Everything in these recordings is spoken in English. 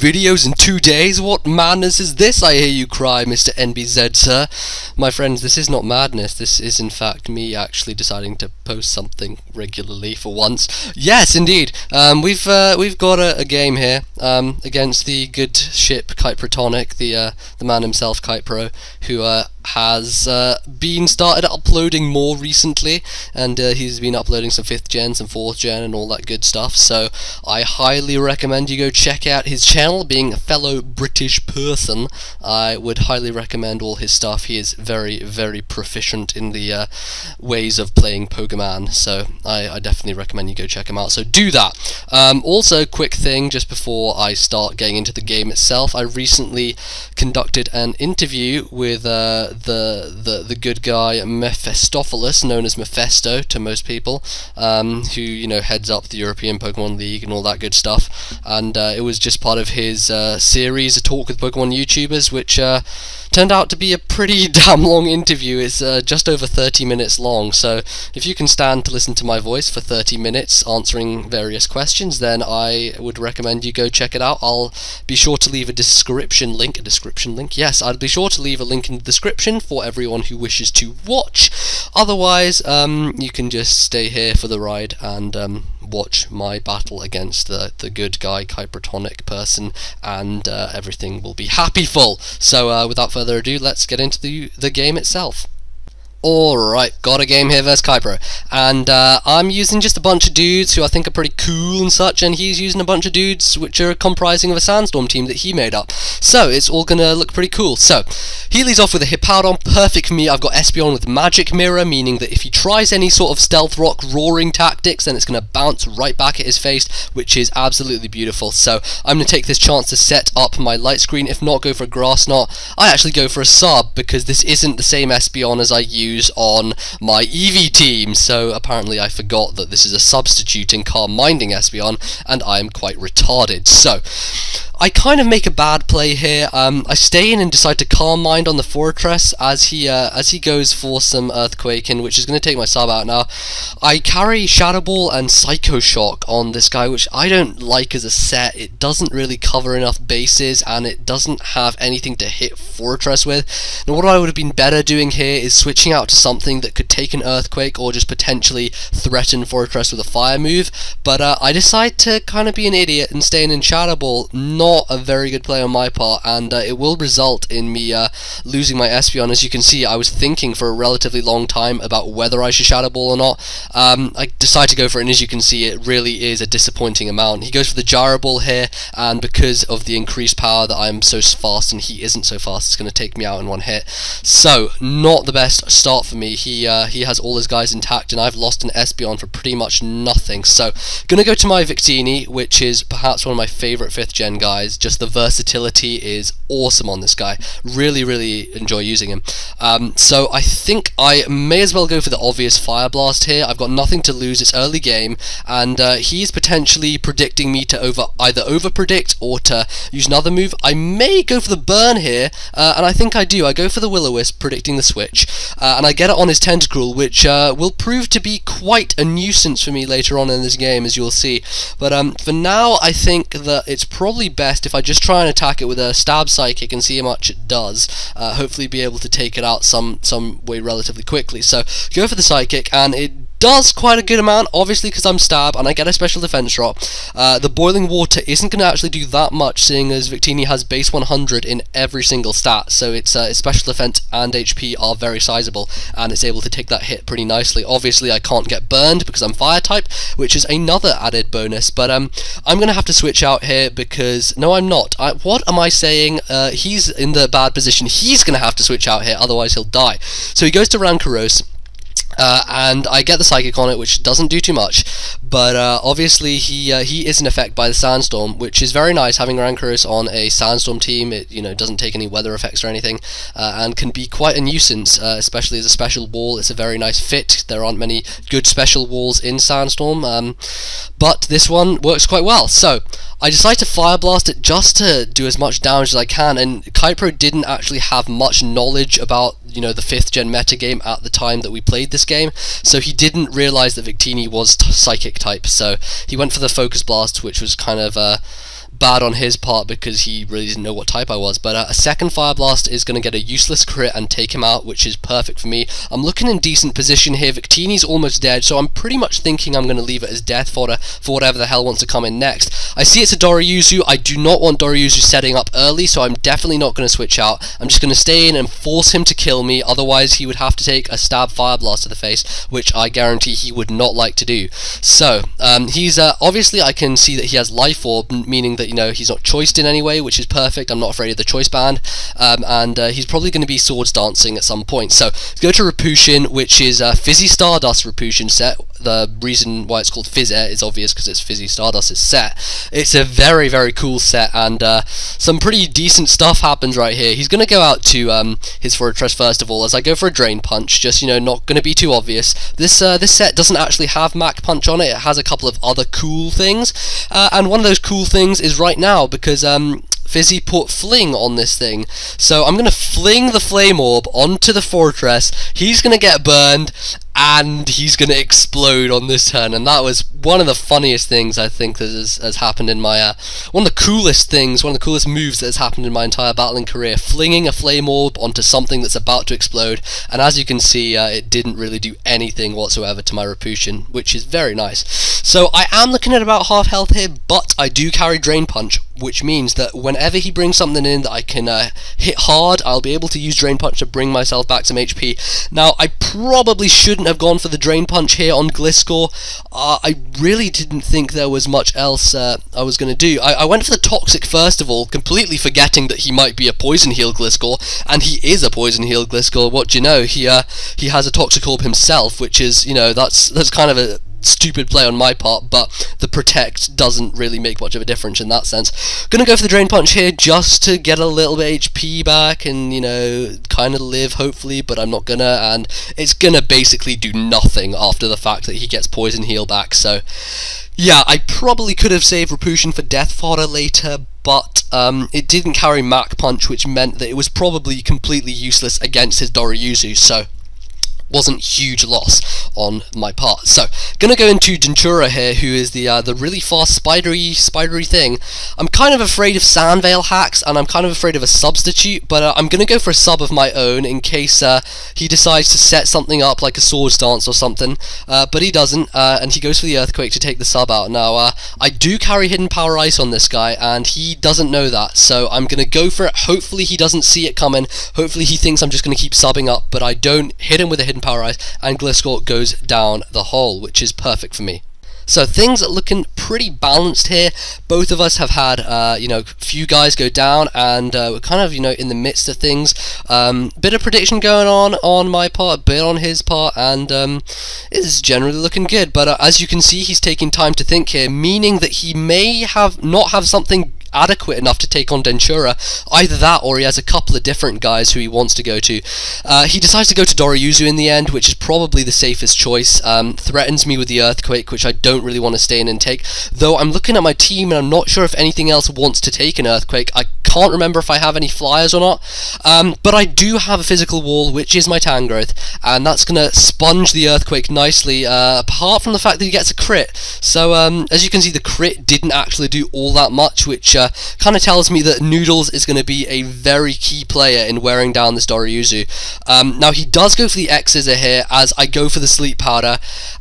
videos in 2 days? What madness is this, I hear you cry, Mr. NBZ, sir? My friends, this is not madness. This is, in fact, me actually deciding to post something regularly for once. Yes, indeed. We've got a game here against the good ship Kyprotonic, the man himself, Kypro, who has been started uploading more recently, and he's been uploading some 5th gen, some 4th gen, and all that good stuff. So I highly recommend you go check out his channel. Being a fellow British person, I would highly recommend all his stuff. He is very, very proficient in the ways of playing Pokemon, so I definitely recommend you go check him out. So do that. Also, quick thing just before I start getting into the game itself, I recently conducted an interview with the good guy Mefesto, known as Mefesto to most people, who, you know, heads up the European Pokemon League and all that good stuff, and it was just part of his series, A Talk with Pokemon YouTubers, which turned out to be a pretty damn long interview. It's just over 30 minutes long, so if you can stand to listen to my voice for 30 minutes answering various questions, then I would recommend you go check it out. I'll be sure to leave a description link, yes, I'll be sure to leave a link in the description for everyone who wishes to watch. Otherwise, you can just stay here for the ride and watch my battle against the good guy Kyprotonic person, and everything will be happy-full. So without further ado, let's get into the game itself. Alright, got a game here versus Kypro, and I'm using just a bunch of dudes who I think are pretty cool and such, and he's using a bunch of dudes which are comprising of a SandStorm team that he made up, so it's all gonna look pretty cool. So, he leads off with a Hippowdon, perfect for me. I've got Espeon with Magic Mirror, meaning that if he tries any sort of Stealth Rock roaring tactics, then it's gonna bounce right back at his face, which is absolutely beautiful. So, I'm gonna take this chance to set up my light screen. If not, go for a Grass Knot. I actually go for a Sub, because this isn't the same Espeon as I use on my Eevee team, so apparently I forgot that this is a substituting Calm Minding Espeon, and I am quite retarded. So I kind of make a bad play here. I stay in and decide to Calm Mind on the Fortress as he goes for some Earthquaking, which is going to take my sub out now. I carry Shadow Ball and Psycho Shock on this guy, which I don't like as a set. It doesn't really cover enough bases, and it doesn't have anything to hit Fortress with. Now, what I would have been better doing here is switching out to something that could take an Earthquake or just potentially threaten Fortress with a Fire move, but I decide to kind of be an idiot and stay in Shadow Ball. Not a very good play on my part, and it will result in me losing my Espeon. As you can see, I was thinking for a relatively long time about whether I should Shadow Ball or not. I decide to go for it, and as you can see, it really is a disappointing amount. He goes for the Gyro Ball here, and because of the increased power that I'm so fast and he isn't so fast, it's going to take me out in one hit. So, not the best start for me. He has all his guys intact, and I've lost an Espeon for pretty much nothing. So, gonna go to my Victini, which is perhaps one of my favourite 5th gen guys. Just the versatility is awesome on this guy. Really, really enjoy using him. So I think I may as well go for the obvious Fire Blast here. I've got nothing to lose. It's early game, and he's potentially predicting me to either over-predict or to use another move. I may go for the Burn here, and I think I do. I go for the Will-O-Wisp, predicting the switch, and I get it on his Tentacruel, which will prove to be quite a nuisance for me later on in this game, as you'll see. But for now, I think that it's probably best if I just try and attack it with a Stab Psychic and see how much it does. Hopefully be able to take it out some way relatively quickly. So go for the Psychic, and it does quite a good amount, obviously because I'm Stab and I get a special defense drop. The Boiling Water isn't going to actually do that much, seeing as Victini has base 100 in every single stat, so its special defense and HP are very sizable, and it's able to take that hit pretty nicely. Obviously I can't get burned because I'm Fire type, which is another added bonus, but I'm going to have to switch out here because, no I'm not, what am I saying, he's in the bad position, he's going to have to switch out here, otherwise he'll die. So he goes to Rancoros, and I get the Psychic on it, which doesn't do too much, but obviously he is in effect by the SandStorm, which is very nice. Having Rancoros on a SandStorm team, it doesn't take any weather effects or anything, and can be quite a nuisance, especially as a special wall. It's a very nice fit. There aren't many good special walls in SandStorm, but this one works quite well. So I decide to Fire Blast it just to do as much damage as I can, and Kypro didn't actually have much knowledge about the 5th gen metagame at the time that we played this game, so he didn't realise that Victini was Psychic type, so he went for the Focus Blast, which was kind of bad on his part because he really didn't know what type I was, but a second Fire Blast is going to get a useless crit and take him out, which is perfect for me. I'm looking in decent position here. Victini's almost dead, so I'm pretty much thinking I'm going to leave it as death fodder for whatever the hell wants to come in next. I see it's a Doryuzu. I do not want Doryuzu setting up early, so I'm definitely not going to switch out. I'm just going to stay in and force him to kill me, otherwise he would have to take a stab Fire Blast to the face, which I guarantee he would not like to do. So, he's obviously I can see that he has Life Orb, meaning that, you know, he's not choiced in any way, which is perfect. I'm not afraid of the choice band, and he's probably going to be swords dancing at some point. So let's go to Repulsion, which is Fizzy Stardust Repulsion set. The reason why it's called Fizz Air is obvious because it's Fizzy Stardust's set. It's a very, very cool set, and some pretty decent stuff happens right here. He's going to go out to his Fortress first of all, as I go for a Drain Punch, just, you know, not going to be too obvious. This set doesn't actually have Mach Punch on it. It has a couple of other cool things, and one of those cool things is right now, because Fizzy put Fling on this thing. So I'm going to fling the Flame Orb onto the Fortress. He's going to get burned, and he's going to explode on this turn, and that was one of the funniest things I think that has happened in my, one of the coolest things, one of the coolest moves that has happened in my entire battling career, flinging a Flame Orb onto something that's about to explode, and as you can see, it didn't really do anything whatsoever to my Repulsion, which is very nice. So I am looking at about half health here, but I do carry Drain Punch, which means that whenever he brings something in that I can hit hard, I'll be able to use Drain Punch to bring myself back some HP. Now, I probably shouldn't have gone for the Drain Punch here on Gliscor. I really didn't think there was much else I was going to do. I went for the Toxic first of all, completely forgetting that he might be a Poison Heal Gliscor, and he is a Poison Heal Gliscor. What do you know? He has a Toxic Orb himself, which is, you know, that's kind of a stupid play on my part, but the Protect doesn't really make much of a difference in that sense. Gonna go for the Drain Punch here just to get a little bit HP back and, you know, kind of live hopefully, but I'm not gonna, and it's gonna basically do nothing after the fact that he gets Poison Heal back. So yeah, I probably could have saved Repulsion for death fodder later, but it didn't carry Mach Punch, which meant that it was probably completely useless against his Doryuzu, so wasn't huge loss on my part. So gonna go into Dentura here, who is the really fast spidery thing. I'm kind of afraid of Sandveil hacks, and I'm kind of afraid of a substitute, but I'm gonna go for a sub of my own in case he decides to set something up like a Swords Dance or something, but he doesn't, and he goes for the Earthquake to take the sub out. Now I do carry Hidden Power Ice on this guy, and he doesn't know that, so I'm gonna go for it. Hopefully he doesn't see it coming. Hopefully he thinks I'm just gonna keep subbing up, but I don't. Hit him with a Hidden Power Ice, and Gliscor goes down the hole, which is perfect for me. So things are looking pretty balanced here. Both of us have had, you know, few guys go down, and we're kind of, you know, in the midst of things. Bit of prediction going on my part, bit on his part, and it's generally looking good. But as you can see, he's taking time to think here, meaning that he may not have something adequate enough to take on Dentura. Either that, or he has a couple of different guys who he wants to go to. He decides to go to Doryuzu in the end, which is probably the safest choice. Threatens me with the Earthquake, which I don't really want to stay in and take, though I'm looking at my team and I'm not sure if anything else wants to take an Earthquake. I can't remember if I have any flyers or not, but I do have a physical wall, which is my Tangrowth, and that's going to sponge the Earthquake nicely, apart from the fact that he gets a crit. So as you can see, the crit didn't actually do all that much, which kind of tells me that Noodles is going to be a very key player in wearing down this Doryuzu. Now he does go for the X-Scissor here, as I go for the Sleep Powder,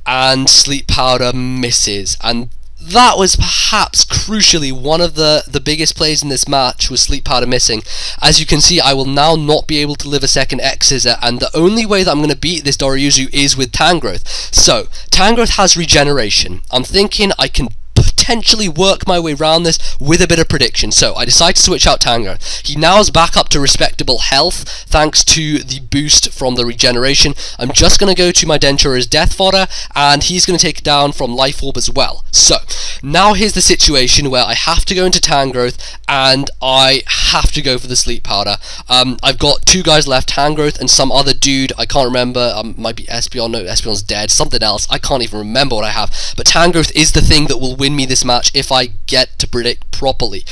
and Sleep Powder misses, and that was perhaps crucially one of the biggest plays in this match, was Sleep Powder missing. As you can see, I will now not be able to live a second X-Scissor, and the only way that I'm going to beat this Doryuzu is with Tangrowth. So Tangrowth has regeneration. I'm thinking I can potentially work my way around this with a bit of prediction. So I decide to switch out Tangrowth. He now is back up to respectable health thanks to the boost from the regeneration. I'm just going to go to my Dentura's death fodder, and he's going to take it down from Life Orb as well. So now here's the situation where I have to go into Tangrowth, and I have to go for the Sleep Powder. I've got two guys left, Tangrowth and some other dude, I can't remember, might be Espeon, no, Espeon's dead, something else, I can't even remember what I have, but Tangrowth is the thing that will win me this match if I get to predict properly.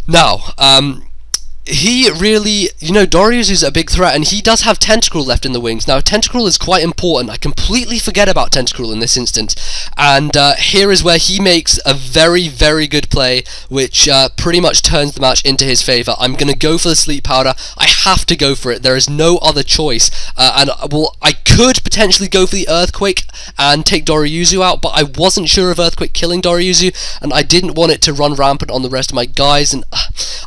Now, he really, Doryuzu's a big threat, and he does have Tentacruel left in the wings. Now, Tentacruel is quite important. I completely forget about Tentacruel in this instance, and here is where he makes a very, very good play, which pretty much turns the match into his favour. I'm going to go for the Sleep Powder. I have to go for it. There is no other choice, and I could potentially go for the Earthquake and take Doryuzu out, but I wasn't sure of Earthquake killing Doryuzu, and I didn't want it to run rampant on the rest of my guys, and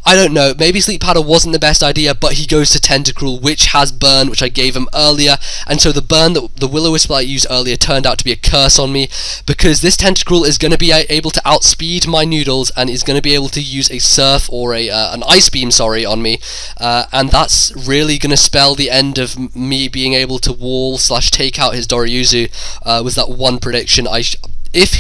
I don't know, maybe Sleep Powder wasn't the best idea, but he goes to Tentacruel, which has Burn, which I gave him earlier, and so the Burn that the Will-O-Wisp I used earlier turned out to be a curse on me, because this Tentacruel is going to be able to outspeed my Noodles, and is going to be able to use a Surf or an Ice Beam, on me, and that's really going to spell the end of me being able to wall / take out his Doryuzu. Was that one prediction. If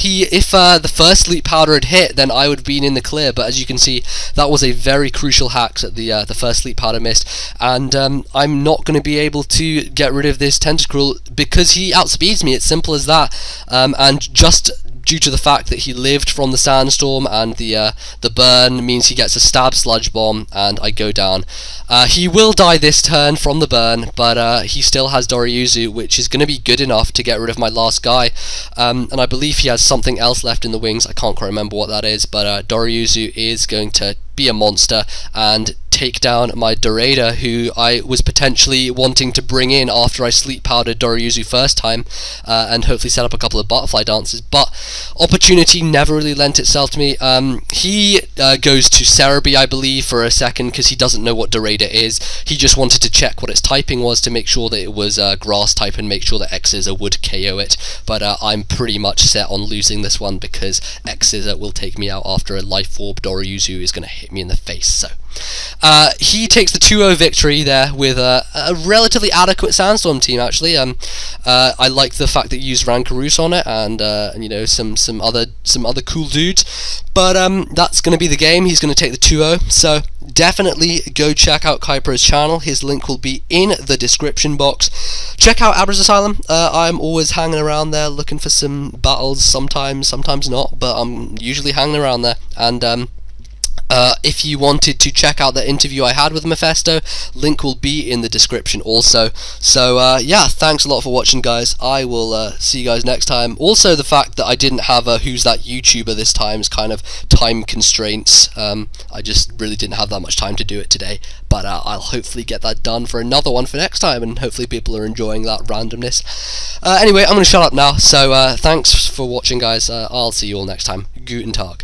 the first Sleep Powder had hit, then I would have been in the clear, but as you can see, that was a very crucial hack that the first Sleep Powder missed, and I'm not going to be able to get rid of this Tentacruel because he outspeeds me. It's simple as that, and just due to the fact that he lived from the SandStorm and the Burn means he gets a Stab Sludge Bomb, and I go down. He will die this turn from the Burn, but he still has Doryuzu, which is going to be good enough to get rid of my last guy, and I believe he has something else left in the wings. I can't quite remember what that is, but Doryuzu is going to be a monster and take down my Narrated, who I was potentially wanting to bring in after I Sleep Powdered Doryuzu first time, and hopefully set up a couple of butterfly dances, but opportunity never really lent itself to me. He goes to Cerebi, I believe, for a second, because he doesn't know what Narrated is. He just wanted to check what its typing was to make sure that it was grass type and make sure that X-Scissor would KO it, but I'm pretty much set on losing this one because X-Scissor will take me out after a Life Orb Doryuzu is going to hit me in the face. So he takes the 2-0 victory there with a relatively adequate SandStorm team, actually. I like the fact that you used Rankaroost on it, and some other cool dudes. But that's going to be the game. He's going to take the 2-0. So definitely go check out Kypro's channel. His link will be in the description box. Check out Abra's Asylum. I'm always hanging around there looking for some battles. Sometimes not, but I'm usually hanging around there. And if you wanted to check out the interview I had with Mefesto, link will be in the description also. So yeah, thanks a lot for watching, guys. I will see you guys next time. Also, the fact that I didn't have a Who's That YouTuber this time is kind of time constraints. I just really didn't have that much time to do it today, but I'll hopefully get that done for another one for next time, and hopefully people are enjoying that randomness. Anyway, I'm going to shut up now, so thanks for watching, guys. I'll see you all next time. Guten Tag.